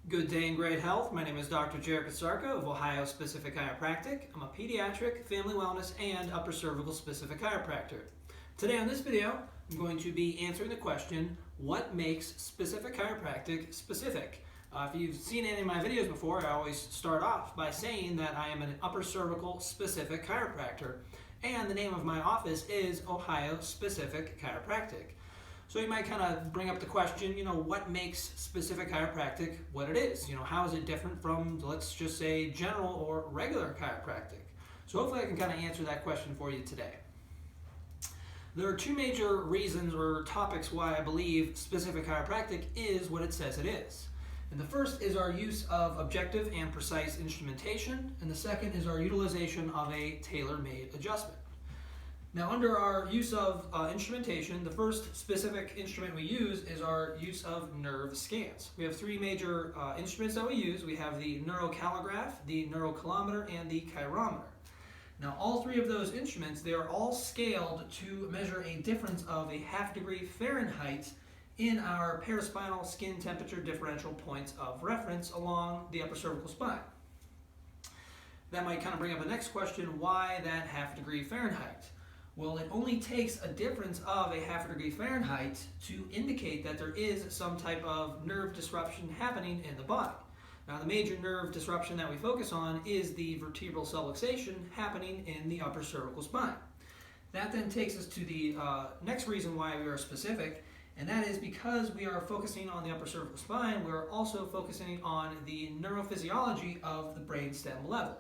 Good day and great health. My name is Dr. Jared Kasarka of Ohio Specific Chiropractic. I'm a pediatric, family wellness, and upper cervical specific chiropractor. Today on this video, I'm going to be answering the question, what makes specific chiropractic specific? If you've seen any of my videos before, I always start off by saying that I am an upper cervical specific chiropractor, and the name of my office is Ohio Specific Chiropractic. So you might kind of bring up the question, what makes specific chiropractic what it is? How is it different from, let's just say, general or regular chiropractic? So hopefully I can kind of answer that question for you today. There are two major reasons or topics why I believe specific chiropractic is what it says it is. And the first is our use of objective and precise instrumentation, and the second is our utilization of a tailor-made adjustment. Now, under our use of instrumentation, the first specific instrument we use is our use of nerve scans. We have three major instruments that we use. We have the neurocalligraph, the neurocalorimeter, and the chirometer. Now, all three of those instruments, they are all scaled to measure a difference of a 0.5 degree Fahrenheit in our paraspinal skin temperature differential points of reference along the upper cervical spine. That might kind of bring up the next question, why that 0.5 degree Fahrenheit? Well, it only takes a difference of a 0.5 degree Fahrenheit to indicate that there is some type of nerve disruption happening in the body. Now, the major nerve disruption that we focus on is the vertebral subluxation happening in the upper cervical spine. That then takes us to the next reason why we are specific, and that is because we are focusing on the upper cervical spine, we are also focusing on the neurophysiology of the brainstem level.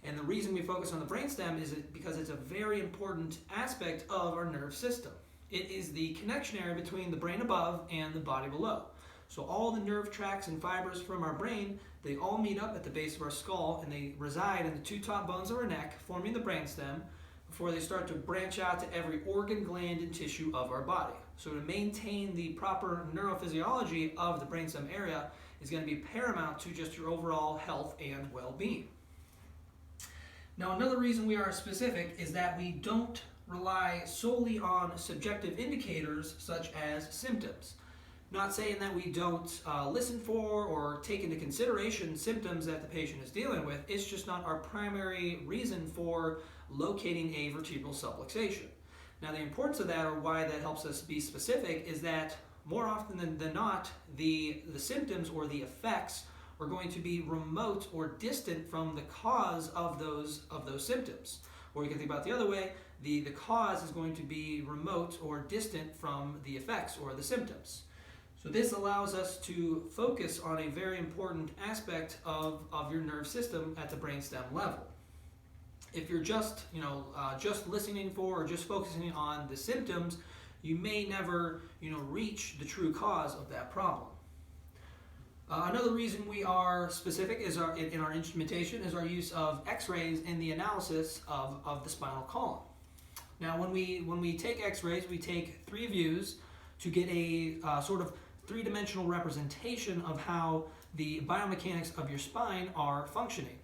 And the reason we focus on the brainstem is because it's a very important aspect of our nerve system. It is the connection area between the brain above and the body below. So all the nerve tracts and fibers from our brain, they all meet up at the base of our skull, and they reside in the two top bones of our neck, forming the brainstem, before they start to branch out to every organ, gland, and tissue of our body. So to maintain the proper neurophysiology of the brainstem area is going to be paramount to just your overall health and well-being. Now, another reason we are specific is that we don't rely solely on subjective indicators such as symptoms. Not saying that we don't listen for or take into consideration symptoms that the patient is dealing with. It's just not our primary reason for locating a vertebral subluxation. Now, the importance of that, or why that helps us be specific, is that more often than not, the symptoms or the effects are going to be remote or distant from the cause of those symptoms. Or you can think about it the other way, the cause is going to be remote or distant from the effects or the symptoms. So this allows us to focus on a very important aspect of your nerve system at the brainstem level. If you're just listening for or just focusing on the symptoms, you may never reach the true cause of that problem. Another reason we are specific is in our instrumentation is our use of x-rays in the analysis of the spinal column. Now, when we take x-rays, we take 3 views to get a sort of 3-dimensional representation of how the biomechanics of your spine are functioning.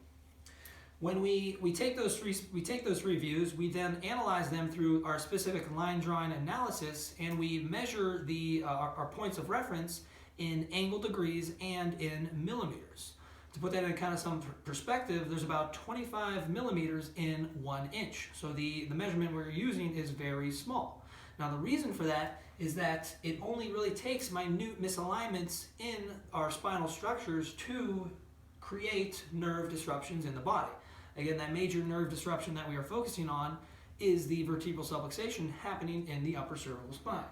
When we take those three views, we then analyze them through our specific line drawing analysis, and we measure our points of reference in angle degrees and in millimeters. To put that in kind of some perspective, there's about 25 millimeters in 1 inch. So the measurement we're using is very small. Now, the reason for that is that it only really takes minute misalignments in our spinal structures to create nerve disruptions in the body. Again, that major nerve disruption that we are focusing on is the vertebral subluxation happening in the upper cervical spine.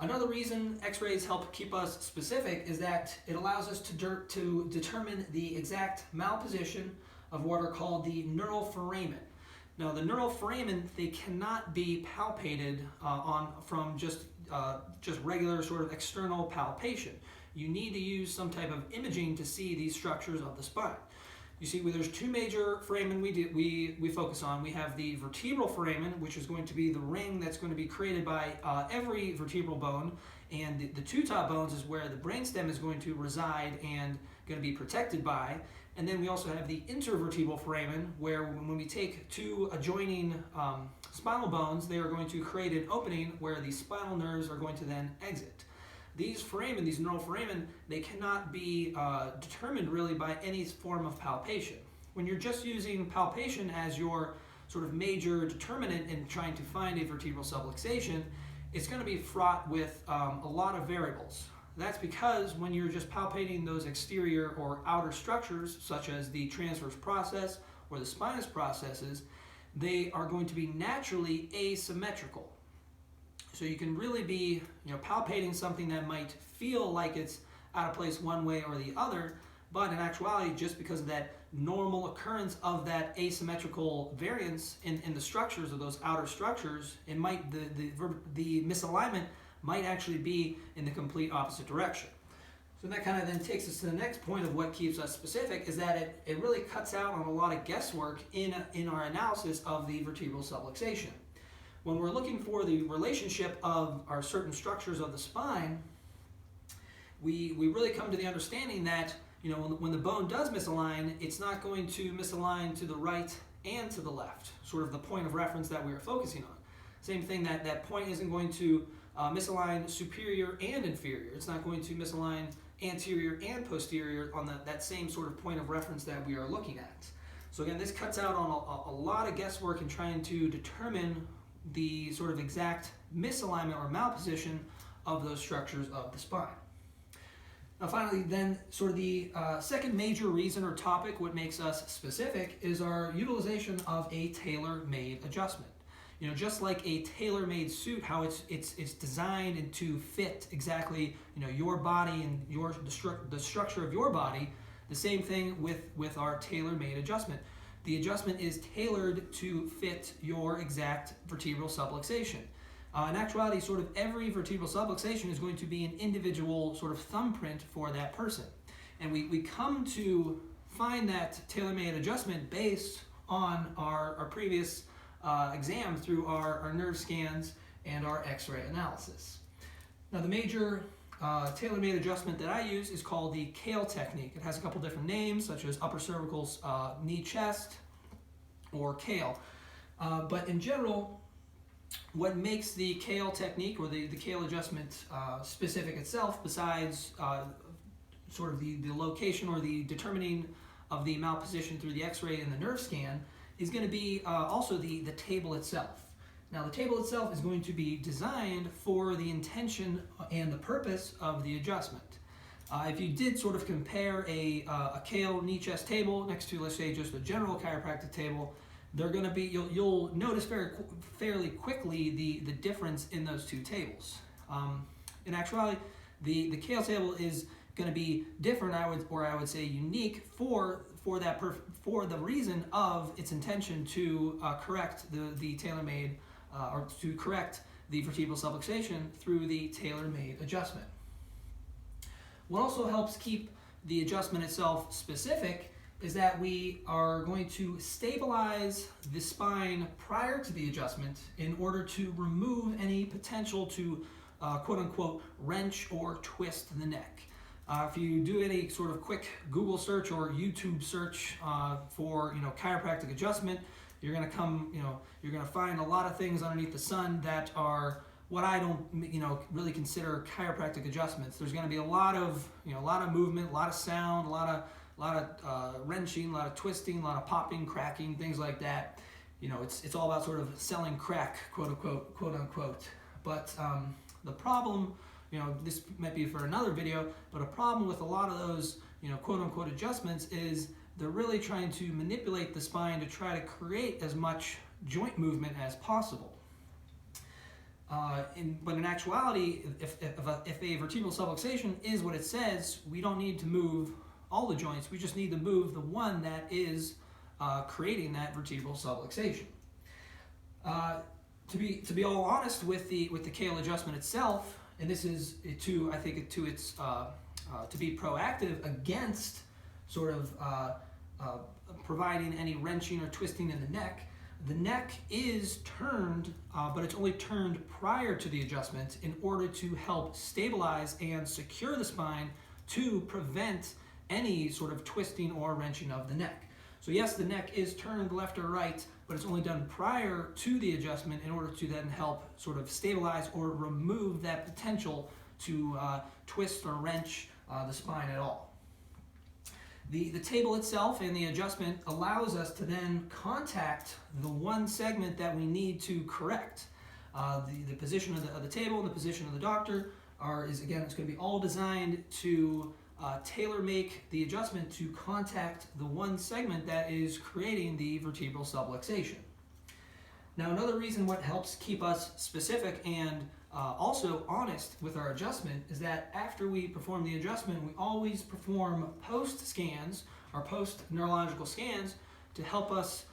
Another reason x-rays help keep us specific is that it allows us to determine the exact malposition of what are called the neural foramen. Now, the neural foramen, they cannot be palpated from just regular sort of external palpation. You need to use some type of imaging to see these structures of the spine. You see, there's 2 major foramen we focus on. We have the vertebral foramen, which is going to be the ring that's going to be created by every vertebral bone, and the 2 top bones is where the brainstem is going to reside and going to be protected by. And then we also have the intervertebral foramen, where when we take 2 adjoining spinal bones, they are going to create an opening where the spinal nerves are going to then exit. these neural foramen, they cannot be determined really by any form of palpation. When you're just using palpation as your sort of major determinant in trying to find a vertebral subluxation, it's going to be fraught with a lot of variables. That's because when you're just palpating those exterior or outer structures, such as the transverse process or the spinous processes, they are going to be naturally asymmetrical. So you can really be, palpating something that might feel like it's out of place one way or the other, but in actuality, just because of that normal occurrence of that asymmetrical variance in the structures of those outer structures, it might the misalignment might actually be in the complete opposite direction. So that kind of then takes us to the next point of what keeps us specific, is that it really cuts out on a lot of guesswork in our analysis of the vertebral subluxation. When we're looking for the relationship of our certain structures of the spine, we really come to the understanding that when the bone does misalign, it's not going to misalign to the right and to the left, sort of the point of reference that we are focusing on. Same thing, that point isn't going to misalign superior and inferior. It's not going to misalign anterior and posterior on that same sort of point of reference that we are looking at. So again, this cuts out on a lot of guesswork in trying to determine the sort of exact misalignment or malposition of those structures of the spine. Now finally, then, sort of the second major reason or topic, what makes us specific, is our utilization of a tailor-made adjustment. Just like a tailor-made suit, how it's designed to fit exactly your body and the structure of your body. The same thing with our tailor-made adjustment. The adjustment is tailored to fit your exact vertebral subluxation. In actuality, sort of every vertebral subluxation is going to be an individual sort of thumbprint for that person. And we come to find that tailor-made adjustment based on our previous exam through our nerve scans and our x-ray analysis. Now the major tailor-made adjustment that I use is called the Kale technique. It has a couple different names, such as upper cervical knee chest or Kale. But in general, what makes the Kale technique or the Kale adjustment specific itself, besides sort of the location or the determining of the malposition through the x-ray and the nerve scan, is going to be also the table itself. Now the table itself is going to be designed for the intention and the purpose of the adjustment. If you did sort of compare a Kale knee chest table next to, let's say, just a general chiropractic table, they're going to be, you'll notice fairly quickly the difference in those two tables. In actuality, the Kale table is going to be different, I would say unique for the reason of its intention to correct the tailor-made or to correct the vertebral subluxation through the tailor-made adjustment. What also helps keep the adjustment itself specific is that we are going to stabilize the spine prior to the adjustment in order to remove any potential to quote-unquote wrench or twist the neck. If you do any sort of quick Google search or YouTube search for chiropractic adjustment, you're going to find a lot of things underneath the sun that are what I don't really consider chiropractic adjustments. There's going to be a lot of movement, a lot of sound, a lot of wrenching, a lot of twisting, a lot of popping, cracking, things like that. It's all about sort of selling crack, quote unquote. But the problem, this might be for another video, but a problem with a lot of those, quote unquote adjustments is they're really trying to manipulate the spine to try to create as much joint movement as possible. But in actuality, if a vertebral subluxation is what it says, we don't need to move all the joints. We just need to move the one that is creating that vertebral subluxation. To be all honest with the Kale adjustment itself, and this is to be proactive against sort of providing any wrenching or twisting in the neck. The neck is turned, but it's only turned prior to the adjustment in order to help stabilize and secure the spine to prevent any sort of twisting or wrenching of the neck. So yes, the neck is turned left or right, but it's only done prior to the adjustment in order to then help sort of stabilize or remove that potential to twist or wrench the spine at all. The table itself and the adjustment allows us to then contact the one segment that we need to correct. The position of the table and the position of the doctor it's going to be all designed to tailor-make the adjustment to contact the one segment that is creating the vertebral subluxation. Now, another reason what helps keep us specific and also honest with our adjustment is that after we perform the adjustment, we always perform post scans or post neurological scans to help us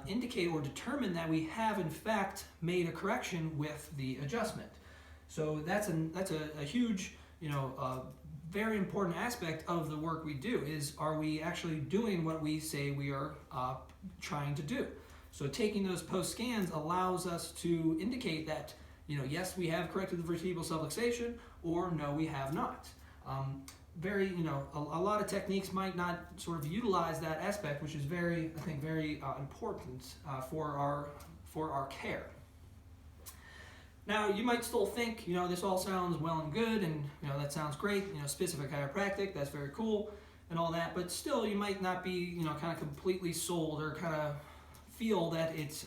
indicate or determine that we have in fact made a correction with the adjustment. So that's a huge, very important aspect of the work we do is, are we actually doing what we say we are trying to do? So taking those post scans allows us to indicate that, yes, we have corrected the vertebral subluxation, or no, we have not. A lot of techniques might not sort of utilize that aspect, which is very important for our care. Now, you might still think, this all sounds well and good, and that sounds great. Specific chiropractic, that's very cool, and all that. But still, you might not be, kind of completely sold or kind of feel that it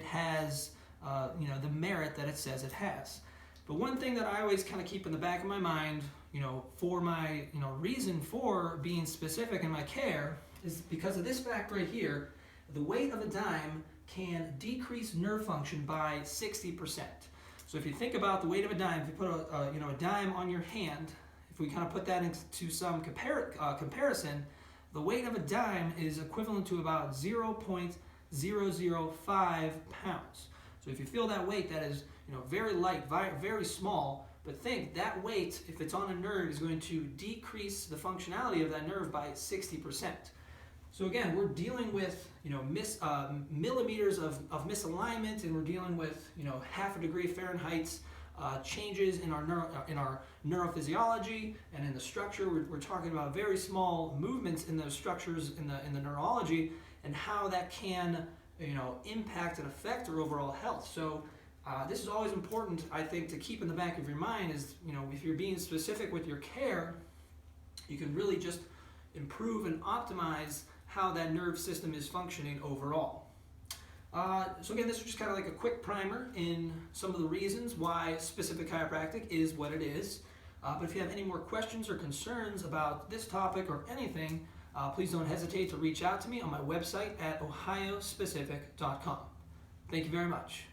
has, the merit that it says it has. But one thing that I always kind of keep in the back of my mind, for my, reason for being specific in my care is because of this fact right here. The weight of a dime can decrease nerve function by 60%. So if you think about the weight of a dime, if you put a dime on your hand, if we kind of put that into some comparison, the weight of a dime is equivalent to about 0.005 pounds. So if you feel that weight, that is very light, very small, but think that weight, if it's on a nerve, is going to decrease the functionality of that nerve by 60%. So again, we're dealing with millimeters of misalignment, and we're dealing with half a degree Fahrenheit changes in our neurophysiology and in the structure. We're talking about very small movements in those structures in the neurology, and how that can impact and affect our overall health. So this is always important, I think, to keep in the back of your mind is, if you're being specific with your care, you can really just improve and optimize how that nerve system is functioning overall. So again, this is just kind of like a quick primer in some of the reasons why specific chiropractic is what it is. But if you have any more questions or concerns about this topic or anything, please don't hesitate to reach out to me on my website at ohiospecific.com. Thank you very much.